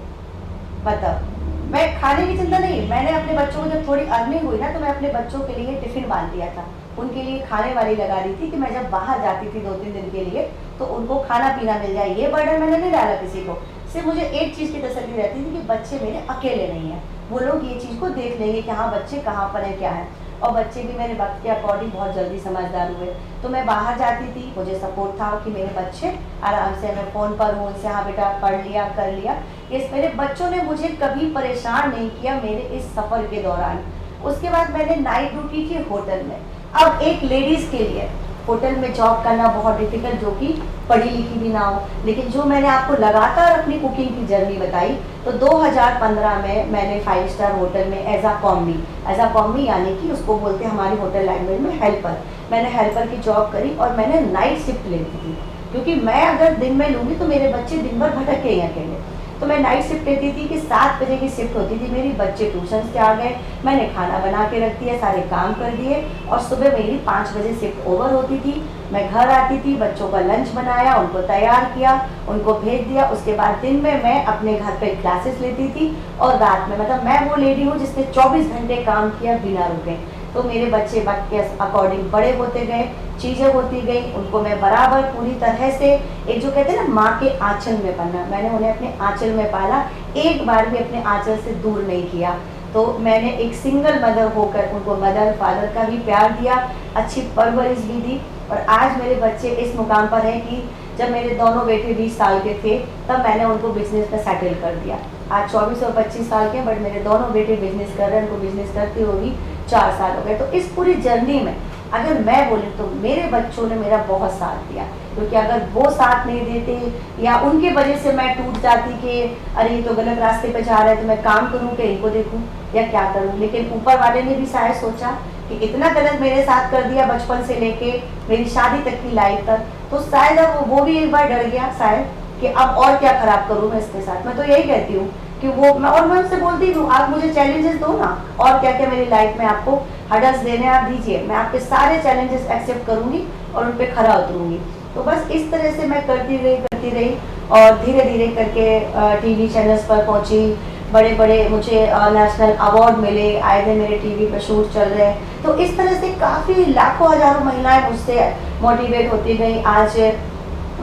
मतलब मैं खाने की चिंता नहीं, मैंने अपने बच्चों को जब थोड़ी अर्निंग हुई ना तो मैं अपने बच्चों के लिए टिफिन बांध दिया था, उनके लिए खाने वाली लगा दी थी कि मैं जब बाहर जाती थी 2-3 दिन के लिए तो उनको खाना पीना मिल जाए। ये बर्डन मैंने नहीं डाला किसी को, सिर्फ मुझे एक चीज़ की तसल्ली रहती थी कि बच्चे मेरे अकेले नहीं हैं, वो लोग ये चीज़ को देख लेंगे कि हाँ बच्चे कहाँ पर हैं, क्या है। और बच्चे भी मेरे वक्त के अकॉर्डिंग बहुत जल्दी समझदार हुए। तो मैं बाहर जाती थी, मुझे सपोर्ट था कि मेरे बच्चे आराम से, मैं फ़ोन पर हूँ, उनसे हाँ बेटा पढ़ लिया कर लिया। इस मेरे बच्चों ने मुझे कभी परेशान नहीं किया मेरे इस सफ़र के दौरान। उसके बाद मैंने नाइट ड्यूटी की होटल में। अब एक लेडीज़ के लिए होटल में जॉब करना बहुत डिफिकल्ट, जो कि पढ़ी लिखी भी ना हो, लेकिन जो मैंने आपको लगातार अपनी कुकिंग की जर्नी बताई, तो 2015 में मैंने 5 स्टार होटल में एज अ कॉम्मी यानी कि उसको बोलते हैं हमारी होटल लैंग्वेज में हेल्पर, मैंने हेल्पर की जॉब करी और मैंने नाइट शिफ्ट लेती थी, क्योंकि मैं अगर दिन में लूँगी तो मेरे बच्चे दिन भर भटकेंगे अकेले। तो मैं नाइट शिफ्ट लेती थी कि 7 बजे की शिफ्ट होती थी मेरी, बच्चे ट्यूशन से आ गए, मैंने खाना बना के रख दिया, सारे काम कर दिए, और सुबह मेरी 5 बजे शिफ्ट ओवर होती थी। मैं घर आती थी, बच्चों का लंच बनाया, उनको तैयार किया, उनको भेज दिया। उसके बाद दिन में मैं अपने घर पे क्लासेस लेती थी और रात में, मतलब मैं वो लेडी हूँ जिसने 24 घंटे काम किया बिना रुके। तो मेरे बच्चे वक्त के अकॉर्डिंग बड़े होते गए, चीज़ें होती गई, उनको मैं बराबर पूरी तरह से, एक जो कहते हैं ना माँ के आंचल में पलना, मैंने उन्हें अपने आंचल में पाला, एक बार भी अपने आंचल से दूर नहीं किया। तो मैंने एक सिंगल मदर होकर उनको मदर फादर का भी प्यार दिया, अच्छी परवरिश भी दी। और आज मेरे बच्चे इस मुकाम पर हैं कि जब मेरे दोनों बेटे 20 साल के थे तब मैंने उनको बिजनेस में सेटल कर दिया। आज 24 और 25 साल के, बट मेरे दोनों बेटे बिजनेस कर रहे हैं, उनको बिजनेस करते हुए भी 4 साल हो गए। तो इस पूरी जर्नी में अगर मैं बोलूँ तो मेरे बच्चों ने मेरा बहुत साथ दिया, क्योंकि अगर वो साथ नहीं देते या उनके वजह से मैं टूट जाती कि अरे ये तो गलत रास्ते पे जा रहा है तो मैं काम करूँ कि इनको देखूँ या क्या करूँ। लेकिन ऊपर वाले ने भी शायद सोचा कि इतना गलत मेरे साथ कर दिया बचपन से लेके मेरी शादी तक की लाइफ तक, तो शायद अब वो भी एक बार डर गया शायद कि अब और क्या खराब करूँ मैं इसके साथ। मैं तो यही कहती हूँ कि मैं उनसे बोलती हूँ आप मुझे चैलेंजेस दो ना, और क्या क्या मेरी लाइफ में आपको हर्डल्स देने आप दीजिए, मैं आपके सारे चैलेंजेस एक्सेप्ट करूँगी और उन पर खरा उतरूँगी। तो बस इस तरह से मैं करती रही और धीरे धीरे करके टीवी चैनल्स पर पहुँची, बड़े बड़े मुझे नेशनल अवार्ड मिले, आए दिन मेरे टीवी पर शूट चल रहे हैं। तो इस तरह से काफ़ी लाखों हजारों महिलाएं मुझसे मोटिवेट होती गई। आज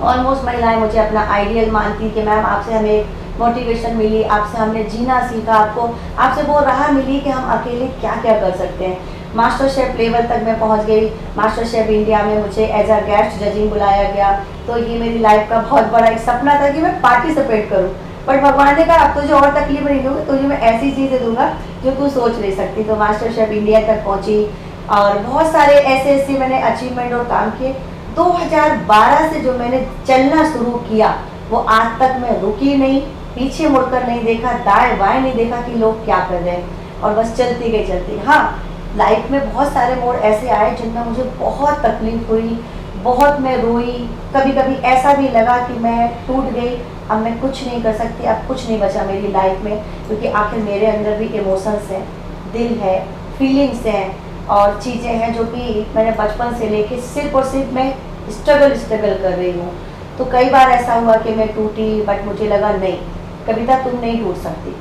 ऑलमोस्ट महिलाएं मुझे अपना आइडियल मानती कि मैम आपसे हमें मोटिवेशन मिली, आपसे हमने जीना सीखा, आपसे वो राह मिली कि हम अकेले क्या क्या कर सकते हैं। मास्टर शेफ लेवल तक मैं पहुंच गई। मास्टर शेफ इंडिया में मुझे एज अ गेस्ट जजिंग बुलाया गया, तो ये मेरी लाइफ का बहुत बड़ा एक सपना था कि मैं पार्टिसिपेट करूं। बट भगवान ने कहा अब तुझे और तकलीफ नहीं दूंगा, तुझे मैं ऐसी चीज़ें दूंगा जो तू सोच नहीं सकती। तो मास्टर शेफ इंडिया तक पहुँची और बहुत सारे ऐसे मैंने अचीवमेंट और काम किए। 2012 से जो मैंने चलना शुरू किया वो आज तक मैं रुकी नहीं, पीछे मुड़कर नहीं देखा, दाएं बाएं नहीं देखा कि लोग क्या कर रहे हैं, और बस चलती गई। हाँ, लाइफ में बहुत सारे मोड़ ऐसे आए जिनमें मुझे बहुत तकलीफ हुई, बहुत मैं रोई, कभी कभी ऐसा भी लगा कि मैं टूट गई, अब मैं कुछ नहीं कर सकती, अब कुछ नहीं बचा मेरी लाइफ में, क्योंकि आखिर मेरे अंदर भी इमोशंस हैं, दिल है, फीलिंग्स हैं और चीज़ें हैं जो कि मैंने बचपन से लेके सिर्फ और सिर्फ मैं स्ट्रगल कर रही हूँ। तो कई बार ऐसा हुआ कि मैं टूटी, बट मुझे लगा नहीं कविता तुम नहीं टूट सकती।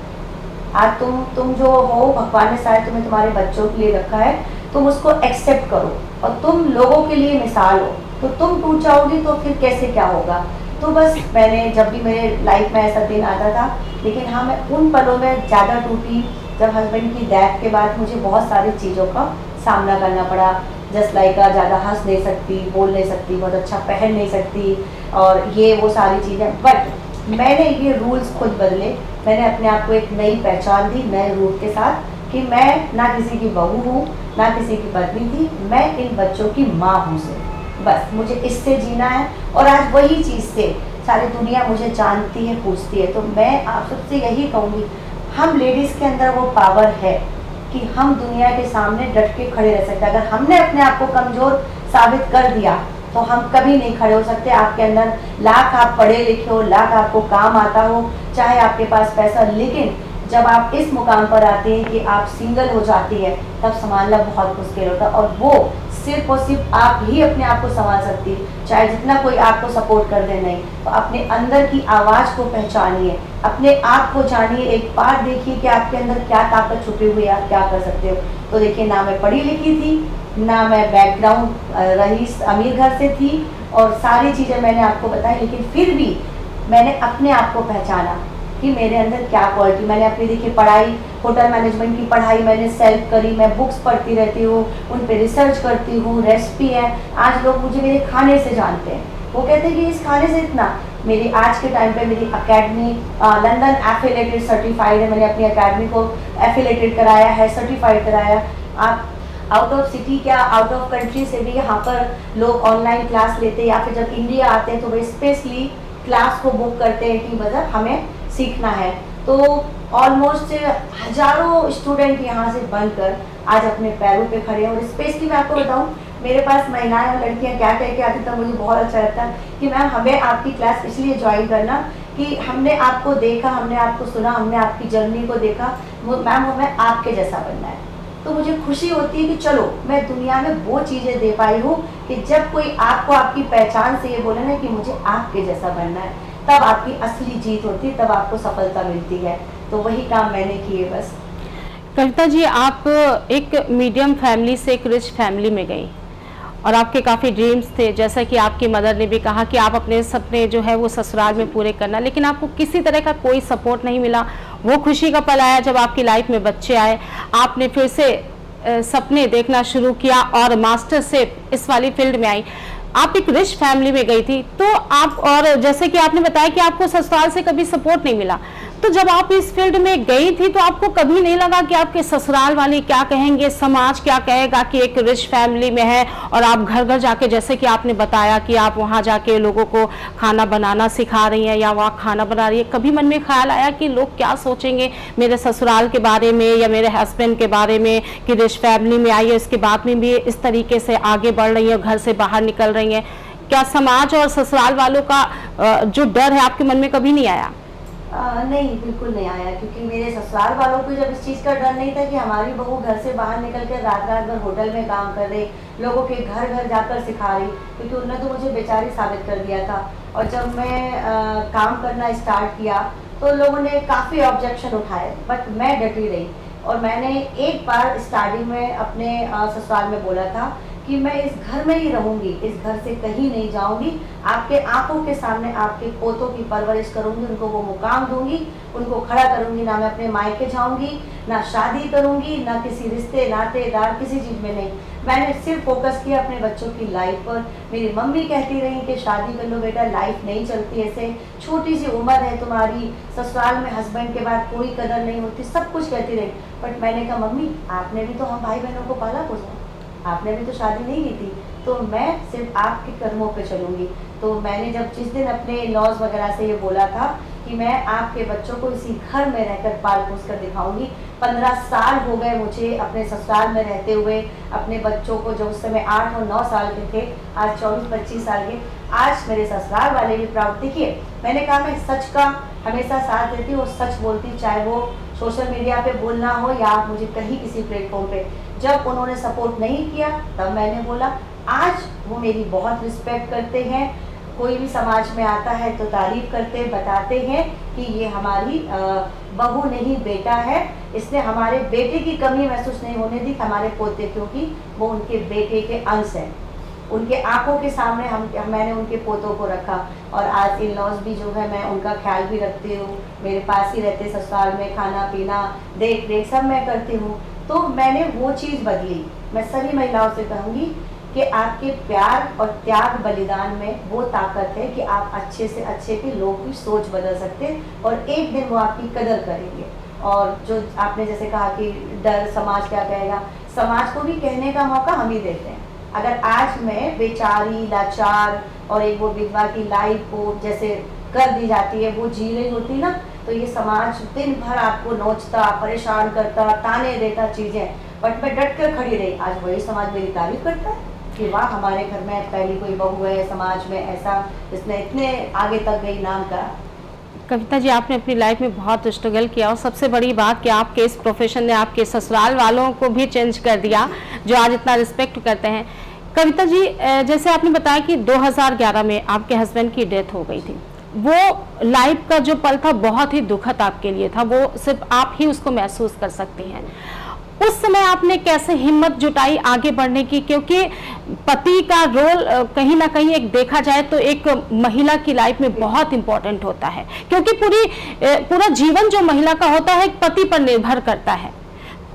आज तुम जो हो, भगवान ने शायद तुम्हें तुम्हारे बच्चों के लिए रखा है, तुम उसको एक्सेप्ट करो और तुम लोगों के लिए मिसाल हो। तो तुम टूट जाओगी तो फिर कैसे क्या होगा। तो बस मैंने जब भी मेरे लाइफ में ऐसा दिन आता था, लेकिन हाँ मैं उन पलों में ज़्यादा टूटी जब हस्बैंड की डेथ के बाद मुझे बहुत सारी चीज़ों का सामना करना पड़ा। जस्ट लाइक ज़्यादा हंस नहीं सकती, बोल नहीं सकती, बहुत अच्छा पहन नहीं सकती और ये वो सारी चीज़ें। बट मैंने ये रूल्स खुद बदले, मैंने अपने आप को एक नई पहचान दी नए रूप के साथ कि मैं ना किसी की बहू हूँ ना किसी की पत्नी थी, मैं इन बच्चों की माँ हूँ से। बस मुझे इससे जीना है और आज वही चीज़ से सारी दुनिया मुझे जानती है, पूछती है। तो मैं आप सबसे यही कहूँगी, हम लेडीज़ के अंदर वो पावर है कि हम दुनिया के सामने डट के खड़े रह सकते हैं। अगर हमने अपने आप को कमज़ोर साबित कर दिया तो हम कभी नहीं खड़े हो सकते। आपके अंदर लाख आप पढ़े लिखे हो, लाख आपको काम आता हो, चाहे आपके पास पैसा, लेकिन जब आप इस मुकाम पर आते हैं कि आप सिंगल हो जाती है तब संभालना बहुत मुश्किल होता है। और वो सिर्फ और सिर्फ आप ही अपने आप को संभाल सकती है, चाहे जितना कोई आपको सपोर्ट कर दे। नहीं तो अपने अंदर की आवाज़ को पहचानिए, अपने आप को जानिए, एक बार देखिए कि आपके अंदर क्या ताकत छुपी हुई है, आप क्या कर सकते हो। तो देखिए, ना मैं पढ़ी लिखी थी, ना मैं बैकग्राउंड रईस अमीर घर से थी और सारी चीज़ें मैंने आपको बताई, लेकिन फिर भी मैंने अपने आप को पहचाना कि मेरे अंदर क्या क्वालिटी। मैंने अपनी देखिए पढ़ाई, होटल मैनेजमेंट की पढ़ाई मैंने सेल्फ करी, मैं बुक्स पढ़ती रहती हूँ, उन पे रिसर्च करती हूँ, रेसिपी है। आज लोग मुझे मेरे खाने से जानते हैं, वो कहते हैं कि इस खाने से इतना। मेरी आज के टाइम पे मेरी एकेडमी लंदन एफिलेटेड सर्टिफाइड है, मैंने अपनी एकेडमी को एफिलेटेड कराया है, सर्टिफाइड कराया। आप आउट ऑफ सिटी क्या आउट ऑफ कंट्री से भी यहाँ पर लोग ऑनलाइन क्लास लेते हैं, या फिर जब इंडिया आते हैं तो वे स्पेशली क्लास को बुक करते हैं कि मतलब हमें सीखना है। तो ऑलमोस्ट हजारों स्टूडेंट यहाँ से बनकर आज अपने पैरों पे खड़े हैं। और स्पेशली मैं आपको बताऊँ, मेरे पास महिलाएं और लड़कियाँ क्या कह के आती, तब मुझे बहुत अच्छा लगता है कि मैम हमें आपकी क्लास इसलिए ज्वाइन करना कि हमने आपको देखा, हमने आपको सुना, हमने आपकी जर्नी को देखा, मैम हमें आपके जैसा बनना है। तो मुझे खुशी होती है कि चलो मैं दुनिया में वो चीज़ें दे पाई हूँ कि जब कोई आपको आपकी पहचान से ये बोले ना कि मुझे आपके जैसा बनना है, तब आपकी असली जीत होती है, तब आपको सफलता मिलती है। तो वही काम मैंने किए बस। कविता जी, आप एक मीडियम फैमिली से एक रिच फैमिली में गई और आपके काफ़ी ड्रीम्स थे, जैसा कि आपकी मदर ने भी कहा कि आप अपने सपने जो है वो ससुराल में पूरे करना, लेकिन आपको किसी तरह का कोई सपोर्ट नहीं मिला वो खुशी का पल आया जब आपकी लाइफ में बच्चे आए, आपने फिर से सपने देखना शुरू किया और मास्टर शेफ इस वाली फील्ड में आई। आप एक रिच फैमिली में गई थी, तो आप, और जैसे कि आपने बताया कि आपको ससुराल से कभी सपोर्ट नहीं मिला, तो जब आप इस फील्ड में गई थी तो आपको कभी नहीं लगा कि आपके ससुराल वाले क्या कहेंगे, समाज क्या कहेगा कि एक रिच फैमिली में है और आप घर घर जाके, जैसे कि आपने बताया कि आप वहाँ जाके लोगों को खाना बनाना सिखा रही हैं या वहाँ खाना बना रही है, कभी मन में ख्याल आया कि लोग क्या सोचेंगे मेरे ससुराल के बारे में या मेरे हस्बैंड के बारे में कि रिच फैमिली में आई है, इसके बाद में भी इस तरीके से आगे बढ़ रही है, घर से बाहर निकल रही हैं, क्या समाज और ससुराल वालों का जो डर है आपके मन में कभी नहीं आया? नहीं, बिल्कुल नहीं आया, क्योंकि मेरे ससुराल वालों को जब इस चीज़ का डर नहीं था कि हमारी बहू घर से बाहर निकल कर रात रात भर होटल में काम कर रही, लोगों के घर घर जाकर सिखा रही, क्योंकि उन्होंने तो मुझे बेचारी साबित कर दिया था। और जब मैं काम करना स्टार्ट किया तो लोगों ने काफ़ी ऑब्जेक्शन उठाए, बट मैं डटी रही। और मैंने एक बार स्टार्टिंग में अपने ससुराल में बोला था कि मैं इस घर में ही रहूंगी, इस घर से कहीं नहीं जाऊंगी, आपके आंखों के सामने आपके पोतों की परवरिश करूंगी, उनको वो मुकाम दूंगी, उनको खड़ा करूंगी, ना मैं अपने मायके जाऊंगी, ना शादी करूंगी, ना किसी रिश्ते नातेदार किसी चीज़ में नहीं। मैंने सिर्फ फोकस किया अपने बच्चों की लाइफ पर। मेरी मम्मी कहती रही कि शादी कर लो बेटा, लाइफ नहीं चलती ऐसे, छोटी सी उम्र है तुम्हारी, ससुराल में हस्बैंड के बाद कोई कदर नहीं होती, सब कुछ कहती रही। बट मैंने कहा मम्मी, आपने भी तो हम भाई बहनों को पाला पोसा, आपने भी तो शादी नहीं की थी, तो मैं सिर्फ आपके कर्मों पे चलूंगी। तो मैंने जब जिस दिन अपने लॉज वगैरह से ये बोला था कि मैं आपके बच्चों को इसी घर में रहकर पाल पोस कर दिखाऊंगी। 15 साल हो गए मुझे अपने ससुराल में रहते हुए, अपने बच्चों को जो उस समय 8 और 9 साल के थे, आज 24-25 साल के, आज मेरे ससुराल वाले भी प्राउड। देखिए, मैंने कहा मैं सच का हमेशा साथ देती हूँ और सच बोलती, चाहे वो सोशल मीडिया पे बोलना हो या मुझे कहीं किसी प्लेटफॉर्म पे। जब उन्होंने सपोर्ट नहीं किया तब मैंने बोला, आज वो मेरी बहुत रिस्पेक्ट करते हैं, कोई भी समाज में आता है तो तारीफ करते, बताते हैं कि ये हमारी बहू नहीं बेटा है, इसने हमारे बेटे की कमी महसूस नहीं होने दी हमारे पोते, क्योंकि वो उनके बेटे के अंश हैं। उनके आंखों के सामने मैंने उनके पोतों को रखा। और आज इन लॉज भी जो है मैं उनका ख्याल भी रखती हूँ, मेरे पास ही रहते ससुराल में, खाना पीना देख रेख सब मैं करती हूँ। तो मैंने वो चीज़ बदली। मैं सभी महिलाओं से कहूँगी कि आपके प्यार और त्याग बलिदान में वो ताकत है कि आप अच्छे से अच्छे के लोग की सोच बदल सकते हैं और एक दिन वो आपकी कदर करेंगे। और जो आपने जैसे कहा कि डर समाज क्या कहेगा, समाज को भी कहने का मौका हम ही देते हैं। अगर आज मैं बेचारी लाचार और एक वो विधवा की लाइफ को जैसे कर दी जाती है वो जी रही होती ना, तो ये समाज दिन भर आपको नोचता, परेशान करता, ताने देता चीज़ें, बट मैं डट कर खड़ी रही। आज वही समाज मेरी तारीफ करता है कि वाह, हमारे घर में पहली कोई बहू है समाज में ऐसा, जिसने इतने आगे तक गई नाम करा। कविता जी, आपने अपनी लाइफ में बहुत स्ट्रगल किया और सबसे बड़ी बात कि आपके इस प्रोफेशन ने आपके ससुराल वालों को भी चेंज कर दिया, जो आज इतना रिस्पेक्ट करते हैं। कविता जी, जैसे आपने बताया कि 2011 में आपके हस्बैंड की डेथ हो गई थी, वो लाइफ का जो पल था बहुत ही दुखद आपके लिए था, वो सिर्फ आप ही उसको महसूस कर सकती हैं। उस समय आपने कैसे हिम्मत जुटाई आगे बढ़ने की, क्योंकि पति का रोल कहीं ना कहीं एक देखा जाए तो एक महिला की लाइफ में बहुत इंपॉर्टेंट होता है, क्योंकि पूरा जीवन जो महिला का होता है पति पर निर्भर करता है।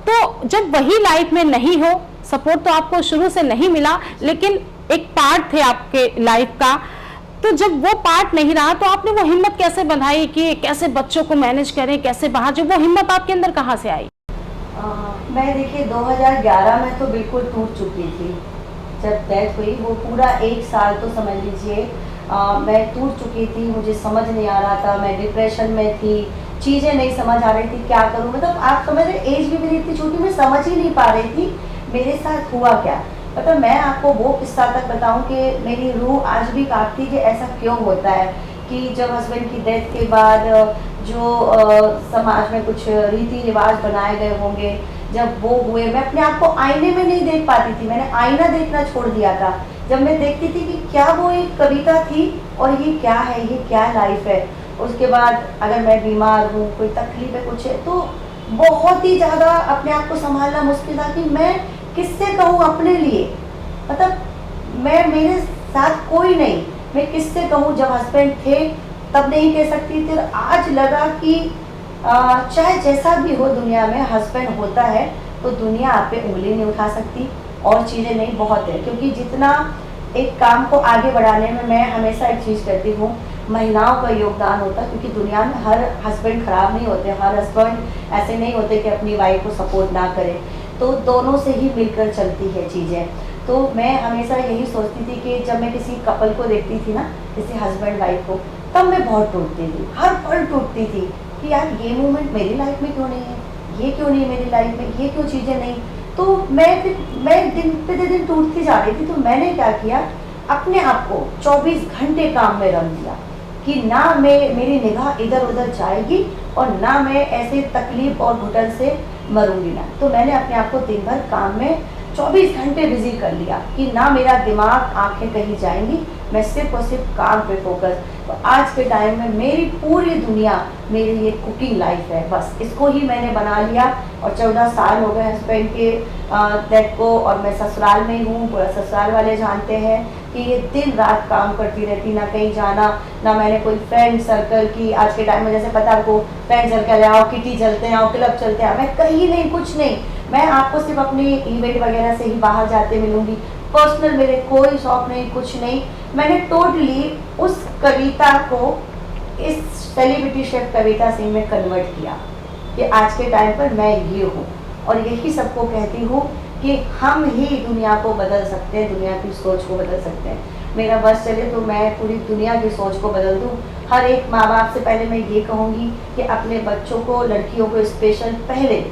तो जब वही लाइफ में नहीं हो, सपोर्ट तो आपको शुरू से नहीं मिला, लेकिन एक पार्ट थे आपके लाइफ का, तो जब वो पार्ट नहीं रहा तो आपने वो हिम्मत कैसे बंधाई कि कैसे बच्चों को मैनेज करें, कैसे बाहर, जो वो हिम्मत आपके अंदर कहाँ से आई? मैं देखिए 2011 में तो बिल्कुल टूट चुकी थी। जब डेथ हुई वो पूरा 1 साल तो समझ लीजिए मैं टूट चुकी थी, मुझे समझ नहीं आ रहा था, मैं डिप्रेशन में थी, चीज़ें नहीं समझ आ रही थी क्या करूँ। मतलब आप समझ रहे, एज भी मेरी इतनी छोटी, मैं समझ ही नहीं पा रही थी मेरे साथ हुआ क्या। मतलब मैं आपको वो किस्सा तक बताऊं कि मेरी रूह आज भी कांपती कि ऐसा क्यों होता है कि जब हस्बैंड की डेथ के बाद जो समाज में कुछ रीति रिवाज बनाए गए होंगे, जब वो हुए, मैं अपने आप को आईने में नहीं देख पाती थी, मैंने आईना देखना छोड़ दिया था। जब मैं देखती थी कि क्या वो एक कविता थी और ये क्या है, ये क्या लाइफ है। उसके बाद अगर मैं बीमार हूँ, कोई तकलीफ है, कुछ है, तो बहुत ही ज़्यादा अपने आप को संभालना मुश्किल था कि मैं किससे कहूँ अपने लिए। मतलब मैं, मेरे साथ कोई नहीं, मैं किससे कहूँ। जब हस्बैंड थे तब नहीं कह सकती थी, आज लगा कि चाहे जैसा भी हो दुनिया में हस्बैंड होता है तो दुनिया आप पे उंगली नहीं उठा सकती, और चीज़ें नहीं बहुत है, क्योंकि जितना एक काम को आगे बढ़ाने में मैं हमेशा एक चीज़ करती हूँ, महिलाओं का योगदान होता है, क्योंकि दुनिया में हर हस्बैंड ख़राब नहीं होते, हर हस्बैंड ऐसे नहीं होते कि अपनी वाइफ को सपोर्ट ना करे, तो दोनों से ही मिलकर चलती है चीज़ें। तो मैं हमेशा यही सोचती थी कि जब मैं किसी कपल को देखती थी ना, किसी हस्बैंड वाइफ को, तब मैं बहुत टूटती थी, हर पल टूटती थी कि यार ये मोमेंट मेरी लाइफ में क्यों नहीं है, ये क्यों नहीं मेरी लाइफ में, ये क्यों चीज़ें नहीं। तो मैं दिन पे दिन टूटती जा रही थी। तो मैंने क्या किया, अपने आप को 24 घंटे काम में रख दिया कि ना मेरी निगाह इधर उधर जाएगी और ना मैं ऐसे तकलीफ और घुटन से मरूंगी ना। तो मैंने अपने आप को दिन भर काम में 24 घंटे बिजी कर लिया कि ना मेरा दिमाग आंखें कहीं जाएंगी, मैं सिर्फ और सिर्फ काम पे फोकस। तो आज के टाइम में मेरी पूरी दुनिया मेरी ये कुकिंग लाइफ है, बस इसको ही मैंने बना लिया। और 14 साल हो गए हस्बैंड के डेथ को, और मैं ससुराल में ही हूँ। पूरा ससुराल वाले जानते हैं कि ये दिन रात काम करती रहती, ना कहीं जाना, ना मैंने कोई फ्रेंड सर्कल की। आज के टाइम में जैसे पता आपको, फ्रेंड सर्कल है, आओ किटी चलते हैं, आओ क्लब चलते हैं, मैं कहीं नहीं, कुछ नहीं। मैं आपको सिर्फ अपनी इवेंट वगैरह से ही बाहर जाते मिलूंगी, पर्सनल मेरे कोई शौक नहीं, कुछ नहीं। मैंने टोटली उस कविता को इस सेलिब्रिटी शेफ कविता सिंह में कन्वर्ट किया कि आज के टाइम पर मैं ये हूँ, और यही सबको कहती हूँ कि हम ही दुनिया को बदल सकते हैं, दुनिया की सोच को बदल सकते हैं। मेरा बस चले तो मैं पूरी दुनिया की सोच को बदल दूँ। हर एक माँ बाप से पहले मैं ये कहूँगी कि अपने बच्चों को, लड़कियों को स्पेशल, पहले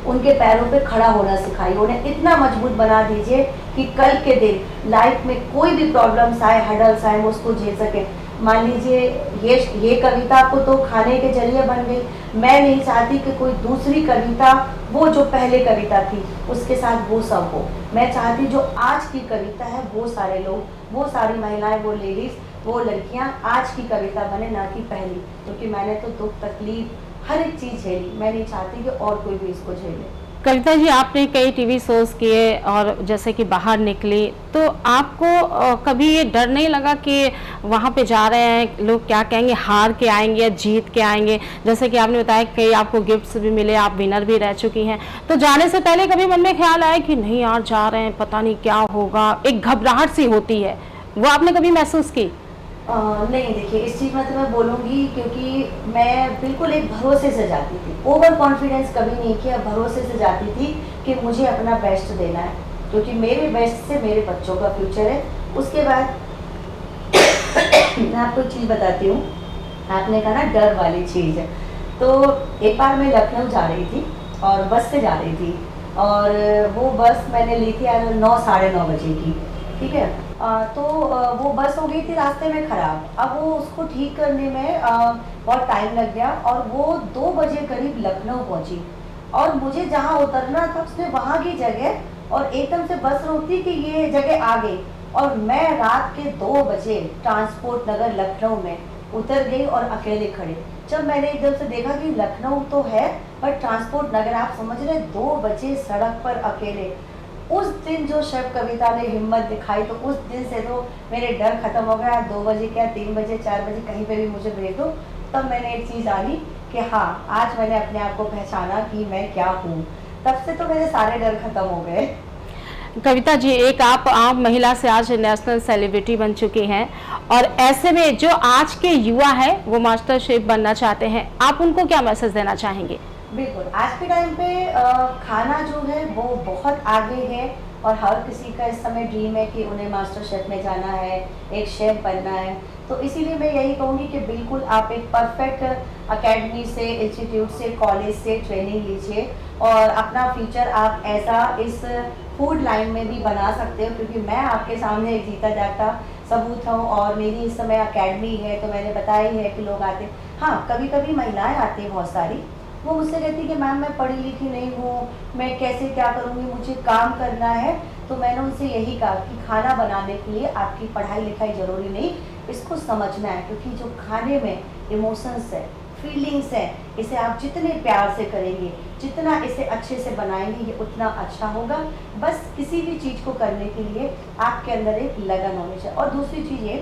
उनके पैरों पे खड़ा होना सिखाइए, उन्हें इतना मजबूत बना दीजिए कि कल के दिन लाइफ में कोई भी प्रॉब्लम्स आए, हडल्स आए, वो उसको झेल सके। मान लीजिए ये कविता को तो खाने के जरिए बन गई, मैं नहीं चाहती कि कोई दूसरी कविता, वो जो पहले कविता थी उसके साथ वो सब हो। मैं चाहती जो आज की कविता है वो सारे लोग, वो सारी महिलाएं, वो लेडीज़, वो लड़कियां आज की कविता बने, ना कि पहली। क्योंकि मैंने तो दुख तकलीफ हर एक चीज़ झेली, मैं नहीं चाहती कि और कोई भी इसको झेले। कविता जी, आपने कई टीवी शोज़ किए और जैसे कि बाहर निकली, तो आपको कभी ये डर नहीं लगा कि वहाँ पे जा रहे हैं, लोग क्या कहेंगे, हार के आएंगे या जीत के आएंगे? जैसे कि आपने बताया कि आपको गिफ्ट्स भी मिले, आप विनर भी रह चुकी हैं, तो जाने से पहले कभी मन में ख्याल आया कि नहीं यार जा रहे हैं, पता नहीं क्या होगा, एक घबराहट सी होती है, वो आपने कभी महसूस की? नहीं, देखिए इस चीज़ में तो मैं बोलूँगी, क्योंकि मैं बिल्कुल एक भरोसे से जाती थी, ओवर कॉन्फिडेंस कभी नहीं किया, भरोसे से जाती थी कि मुझे अपना बेस्ट देना है, क्योंकि मेरे बेस्ट से मेरे बच्चों का फ्यूचर है। उसके बाद मैं आपको एक चीज़ बताती हूँ, आपने कहा ना डर वाली चीज़ है, तो एक बार मैं लखनऊ जा रही थी और बस से जा रही थी, और वो बस मैंने ली थी 9 साढ़े 9 बजे की, ठीक है। तो वो बस हो गई थी रास्ते में ख़राब। अब वो उसको ठीक करने में बहुत टाइम लग गया, और वो 2 बजे करीब लखनऊ पहुंची, और मुझे जहां उतरना था उसने वहां की जगह, और एकदम से बस रोकती कि ये जगह आ गई, और मैं रात के 2 बजे ट्रांसपोर्ट नगर लखनऊ में उतर गई और अकेले खड़े। जब मैंने एकदम से देखा कि लखनऊ तो है पर ट्रांसपोर्ट नगर, आप समझ रहे, 2 बजे सड़क पर अकेले। उस दिन जो शेफ कविता ने हिम्मत दिखाई, तो उस दिन से तो मेरे डर खत्म हो गया। 2 बजे क्या, 3 बजे 4 बजे कहीं पे भी मुझे भेज दो। तब मैंने एक चीज़ आनी कि हाँ, आज मैंने अपने आप को पहचाना कि मैं क्या हूँ। तब से तो मेरे सारे डर खत्म हो गए। कविता जी, एक आप आम महिला से आज नेशनल सेलिब्रिटी बन चुकी हैं, और ऐसे में जो आज के युवा है वो मास्टर शेफ बनना चाहते हैं, आप उनको क्या मैसेज देना चाहेंगे? बिल्कुल, आज के टाइम पे खाना जो है वो बहुत आगे है, और हर किसी का इस समय ड्रीम है कि उन्हें मास्टर शेफ में जाना है, एक शेफ बनना है। तो इसीलिए मैं यही कहूँगी कि बिल्कुल आप एक परफेक्ट एकेडमी से, इंस्टीट्यूट से, कॉलेज से ट्रेनिंग लीजिए, और अपना फ्यूचर आप ऐसा इस फूड लाइन में भी बना सकते हो, क्योंकि मैं आपके सामने एक जीता जागता सबूत हूँ, और मेरी इस समय एकेडमी है। तो मैंने बताया ही है कि लोग आते, हाँ कभी कभी महिलाएँ आती हैं बहुत सारी, वो मुझसे कहती कि मैम मैं पढ़ी लिखी नहीं हूँ, मैं कैसे क्या करूँगी, मुझे काम करना है। तो मैंने उनसे यही कहा कि खाना बनाने के लिए आपकी पढ़ाई लिखाई ज़रूरी नहीं, इसको समझना है, क्योंकि जो खाने में इमोशंस है, फीलिंग्स है, इसे आप जितने प्यार से करेंगे, जितना इसे अच्छे से बनाएंगे, ये उतना अच्छा होगा। बस किसी भी चीज़ को करने के लिए आपके अंदर एक लगन होनी चाहिए। और दूसरी चीज़ ये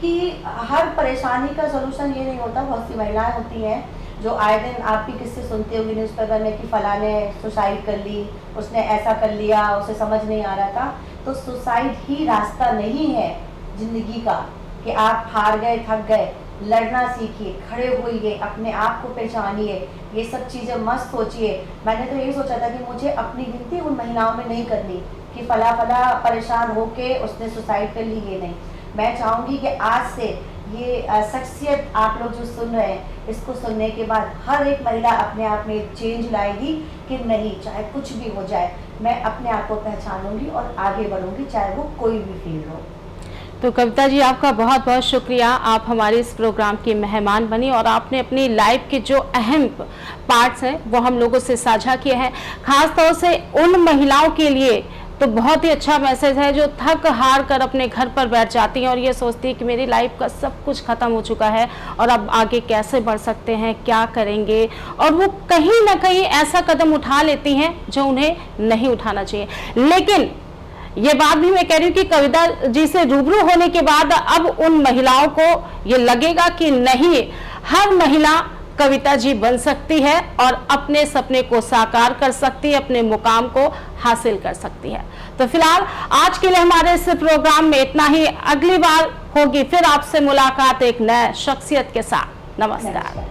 कि हर परेशानी का सलूशन ये नहीं होता, बहुत सी महिलाएं होती हैं जो आए दिन आप भी किससे सुनते होंगे न्यूज़पेपर में कि फलां ने सुसाइड कर ली, उसने ऐसा कर लिया, उसे समझ नहीं आ रहा था। तो सुसाइड ही रास्ता नहीं है ज़िंदगी का कि आप हार गए, थक गए। लड़ना सीखिए, खड़े होइए, अपने आप को पहचानिए, ये सब चीज़ें मत सोचिए। मैंने तो यही सोचा था कि मुझे अपनी गिनती उन महिलाओं में नहीं करनी कि फला परेशान होके उसने सुसाइड कर ली, ये नहीं। मैं चाहूँगी कि आज से ये शख्सियत आप लोग जो सुन रहे हैं, इसको सुनने के बाद हर एक महिला अपने आप में चेंज लाएगी कि नहीं, चाहे कुछ भी हो जाए, मैं अपने आप को पहचानूंगी और आगे बढ़ूंगी, चाहे वो कोई भी फील्ड हो। तो कविता जी, आपका बहुत बहुत शुक्रिया। आप हमारे इस प्रोग्राम की मेहमान बनी और आपने अपनी लाइफ के जो अहम पार्ट्स हैं वो हम लोगों से साझा किए हैं। खास तौर से उन महिलाओं के लिए तो बहुत ही अच्छा मैसेज है जो थक हार कर अपने घर पर बैठ जाती हैं और ये सोचती है कि मेरी लाइफ का सब कुछ ख़त्म हो चुका है और अब आगे कैसे बढ़ सकते हैं, क्या करेंगे, और वो कहीं ना कहीं ऐसा कदम उठा लेती हैं जो उन्हें नहीं उठाना चाहिए। लेकिन ये बात भी मैं कह रही हूँ कि कविता जी से रूबरू होने के बाद अब उन महिलाओं को ये लगेगा कि नहीं, हर महिला कविता जी बन सकती है और अपने सपने को साकार कर सकती है, अपने मुकाम को हासिल कर सकती है। तो फिलहाल आज के लिए हमारे इस प्रोग्राम में इतना ही। अगली बार होगी फिर आपसे मुलाकात एक नए शख्सियत के साथ। नमस्कार।